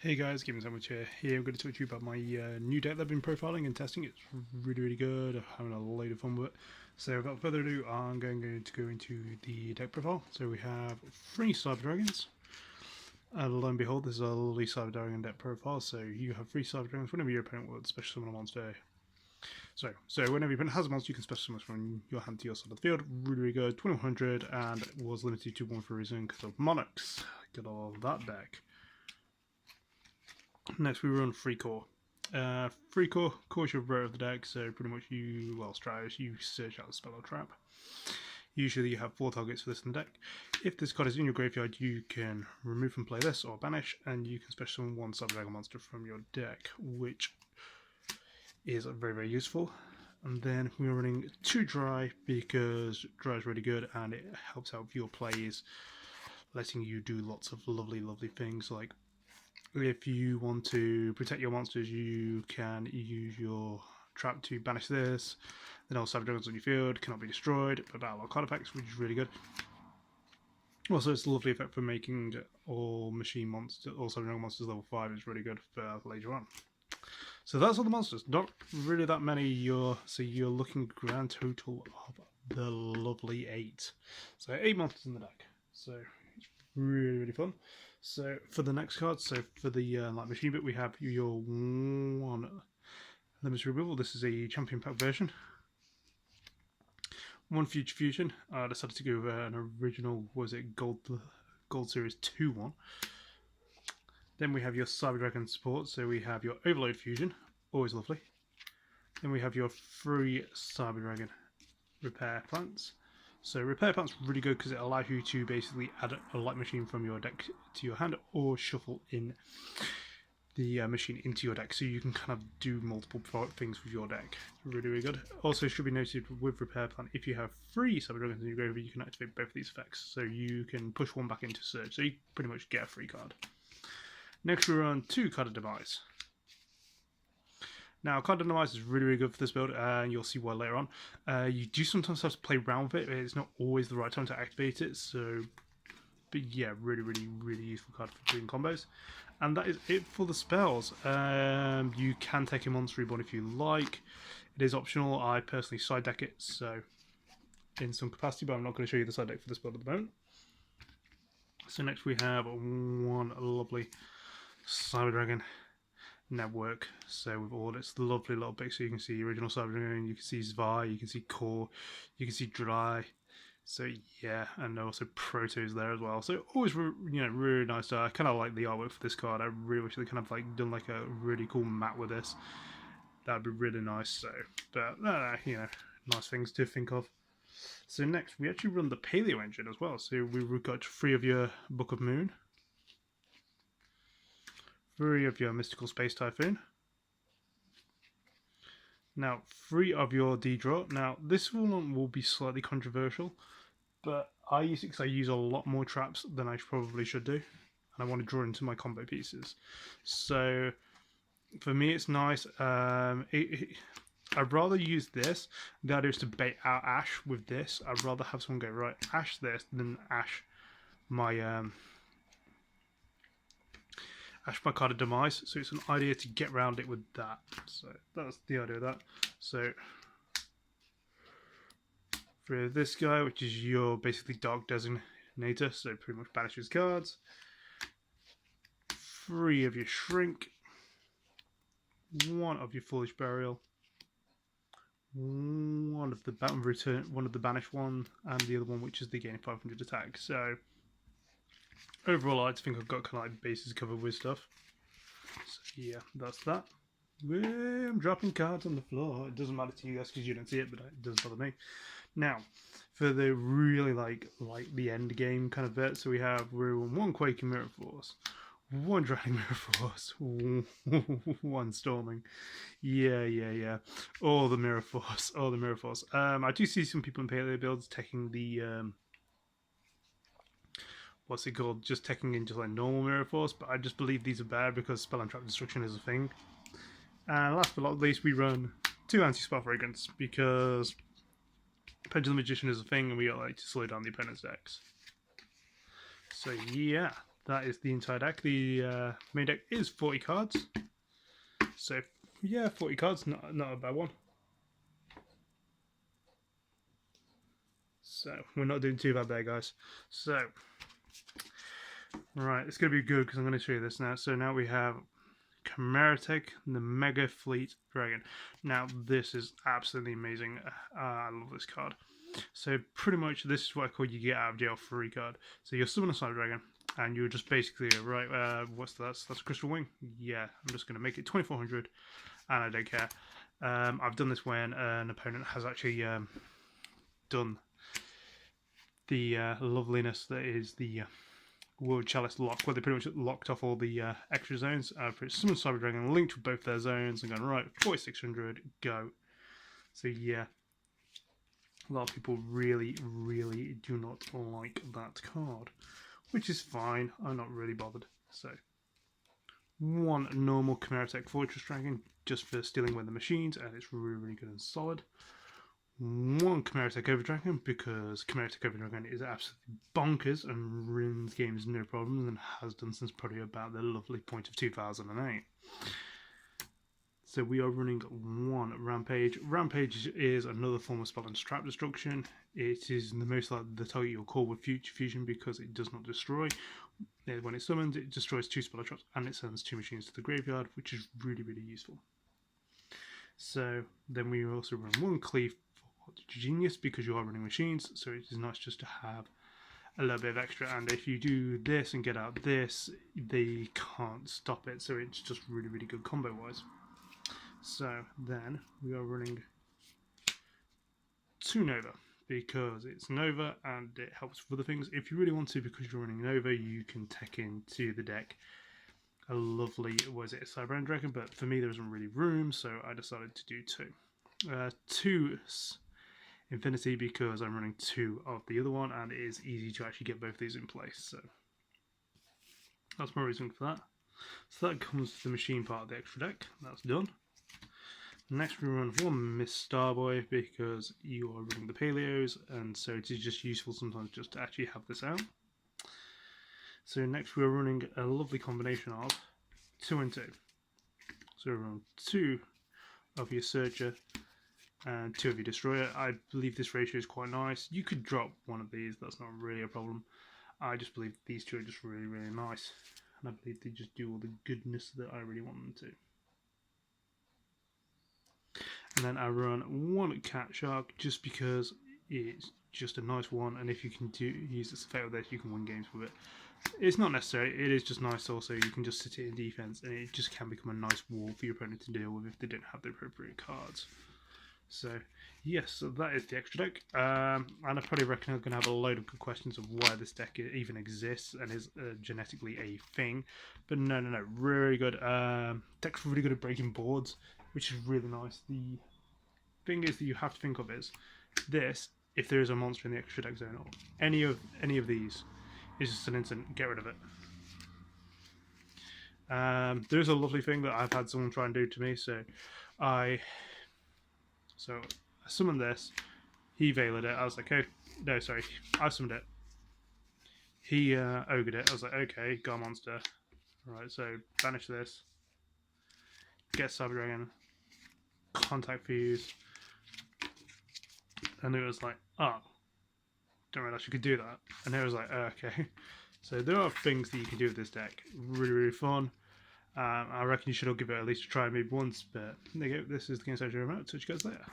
Hey guys, TheGamingsandwich here. I'm going to talk to you about my new deck that I've been profiling and testing. It's really good. I'm having a load of fun with it. So without further ado, I'm going to go into the deck profile. So we have 3 Cyber Dragons. Lo and behold, this is a lovely Cyber Dragon deck profile. So you have 3 Cyber Dragons whenever your opponent will special summon a monster. So whenever your opponent has a monster, you can special summon from your hand to your side of the field. Really good. 2100, and it was limited to 1 for a reason because of Monarchs. Got all that deck. Next we run free core. Free core, core's your row of the deck, so pretty much Strauss, you search out the spell or trap. Usually you have 4 targets for this in the deck. If this card is in your graveyard, you can remove and play this, or banish, and you can special summon 1 Cyber Dragon monster from your deck, which is very useful. And then we're running 2 dry, because dry is really good, and it helps out your plays, letting you do lots of lovely things, like if you want to protect your monsters, you can use your trap to banish this. Then all Cyber Dragons on your field cannot be destroyed by battle or card effects, which is really good. Also, it's a lovely effect for making all machine monsters, all Cyber Dragon monsters level 5 is really good for later on. So that's all the monsters. Not really that many. So you're looking grand total of the lovely 8. So 8 monsters in the deck. So it's really fun. So for the next card, so for the machine bit, we have your 1 limits removal. This is a champion pack version. 1 future fusion. I decided to go with an original, was it Gold Series 2 one. Then we have your Cyber Dragon support. So we have your Overload fusion, always lovely. Then we have your 3 Cyber Dragon repair plants. So repair plant's really good because it allows you to basically add a light machine from your deck to your hand, or shuffle in the machine into your deck, so you can kind of do multiple things with your deck. Really good. Also, should be noted with repair plant, if you have 3 Cyber Dragons in your graveyard, you can activate both of these effects, so you can push 1 back into Surge, so you pretty much get a free card. Next we run 2 Card of Demise. Now, Card of Demise is really good for this build, and you'll see why later on. You do sometimes have to play around with it. It's not always the right time to activate it, so... But yeah, really useful card for doing combos. And that is it for the spells. You can take a Monster Reborn if you like. It is optional. I personally side deck it, so... in some capacity, but I'm not going to show you the side deck for this build at the moment. So next we have 1 lovely Cyber Dragon network, so with all its lovely little bits, so you can see original Cyber Dragon, you can see Zwei, you can see Core, you can see Dry, so yeah, and also Protos there as well. So always, really nice. I kind of like the artwork for this card. I really wish they kind of like done like a really cool mat with this. That'd be really nice. So, but nice things to think of. So next we actually run the Paleo engine as well. So we've got 3 of your Book of Moon, 3 of your Mystical Space Typhoon. Now 3 of your D-Draw. Now this one will be slightly controversial, but I use it because I use a lot more traps than I probably should do, and I want to draw into my combo pieces. So for me it's nice. I'd rather use this. The idea is to bait out Ash with this. I'd rather have someone go, right, Ash this, than Ash my Card of Demise, so it's an idea to get around it with that. So that's the idea of that. So for this guy, which is your basically Dark Designator, so pretty much banishes cards. 3 of your Shrink, 1 of your Foolish Burial, 1 of the Return, 1 of the Banish one, and the other one which is the gain 500 attack. So overall, I think I've got kind of like bases covered with stuff. So yeah, that's that. I'm dropping cards on the floor. It doesn't matter to you guys because you don't see it, but it does bother me. Now, for the really like the end game kind of bit, so we have 1 Quaking Mirror Force, 1 Drowning Mirror Force, 1 Storming. Yeah. All the Mirror Force. I do see some people in Paleo builds taking the what's it called? Just taking in just like normal Mirror Force, but I just believe these are bad because Spell and Trap Destruction is a thing. And last but not least, we run 2 Anti-Spell Fragrance because Pendulum Magician is a thing, and we like to slow down the opponent's decks. So yeah, that is the entire deck. The main deck is 40 cards. So yeah, 40 cards, not a bad one. So we're not doing too bad there, guys. So right, it's going to be good because I'm going to show you this now. So now we have Paleozic, the Mega Fleet Dragon. Now this is absolutely amazing. I love this card. So pretty much this is what I call you get out of jail free card. So you'll summon a Cyber Dragon and you're just basically right. What's that? That's a Crystal Wing. Yeah, I'm just going to make it 2400, and I don't care. I've done this when an opponent has actually done the loveliness that is the World Chalice lock, where they pretty much locked off all the extra zones. I've summoned Cyber Dragon, linked with both their zones, and gone, right, 4600, go. So yeah, a lot of people really, really do not like that card, which is fine. I'm not really bothered. So, one normal Paleozic Fortress Dragon, just for stealing with the machines, and it's really, really good and solid. One Paleozic Overdragon, because Paleozic Overdragon is absolutely bonkers and ruins games no problems, and has done since probably about the lovely point of 2008. So we are running one Rampage. Rampage is another form of spell and trap destruction. It is the most like the target you'll call with Future Fusion because it does not destroy. When it's summoned, it destroys 2 spell traps and it sends 2 machines to the graveyard, which is really, really useful. So then we also run one Cleave for Genius because you are running machines, so it is nice just to have a little bit of extra, and if you do this and get out this, they can't stop it, so it's just really, really good combo wise. So then we are running 2 Nova because it's Nova and it helps with other things. If you really want to, because you're running Nova, you can tech into the deck a lovely, was it a Cyber Dragon? But for me, there wasn't really room, so I decided to do 2. 2 Infinity because I'm running 2 of the other one, and it is easy to actually get both these in place. So that's my reason for that. So that comes to the machine part of the extra deck. That's done. Next we run one Miss Starboy because you are running the Paleos, and so it is just useful sometimes just to actually have this out. So next we are running a lovely combination of 2 and 2. So we run 2 of your Searcher and 2 of your Destroyer. I believe this ratio is quite nice. You could drop one of these, that's not really a problem. I just believe these 2 are just really, really nice, and I believe they just do all the goodness that I really want them to. And then I run one Cat Shark just because it's just a nice one, and if you can use this effect with this, you can win games with it. It's not necessary, it is just nice also. You can just sit it in defense, and it just can become a nice wall for your opponent to deal with if they don't have the appropriate cards. So yes, so that is the extra deck, and I probably reckon I'm going to have a load of good questions of why this deck even exists and is genetically a thing. But no, really good. Deck's really good at breaking boards, which is really nice. The thing is that you have to think of is this: if there is a monster in the extra deck zone or any of these, is just an instant get rid of it. There's a lovely thing that I've had someone try and do to me. So I summoned this. He veiled it. I was like, oh no, sorry, I summoned it. He ogred it. I was like, okay, got a monster. Right, so banish this. Get Cyber Dragon. Contact Fuse. And it was like, oh, don't realize you could do that. And it was like, oh, okay. So there are things that you can do with this deck. Really, really fun. I reckon you should all give it at least a try maybe once. But there you go. This is the TheGamingsandwich remote. Touch you guys later.